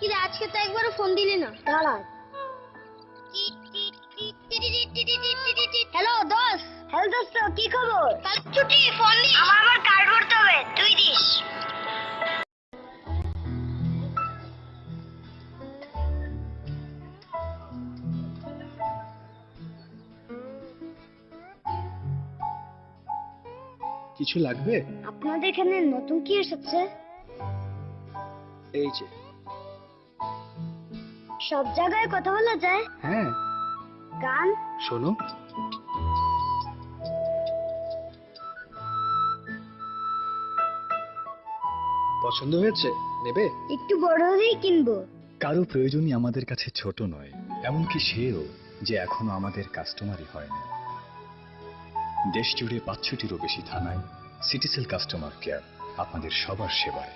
কি রে, আজকে তো একবারও ফোন দিলি না। দাঁড়া। হ্যালো দোস্ত। হ্যালো দোস্ত, কি খবর? ছুটি, ফোন দিস। আমার আবার কার্ড ভরতে হবে, তুই দিস। কিছু লাগবে? আপনাদের এখানে নতুন কি এসেছে? এই যে। সব জায়গায় কথা বলা যায়? হ্যাঁ, গান? শোনো। পছন্দ হয়েছে? নেবে? একটু বড় হলেই কিনবো। কারো প্রয়োজনই আমাদের কাছে ছোট নয়, এমনকি সেও যে এখনো আমাদের কাস্টমারই হয়নি। দেশ জুড়ে ৫০০টিরও বেশি থানায় সিটিসেল কাস্টমার কেয়ার আপনাদের সবার সেবায়।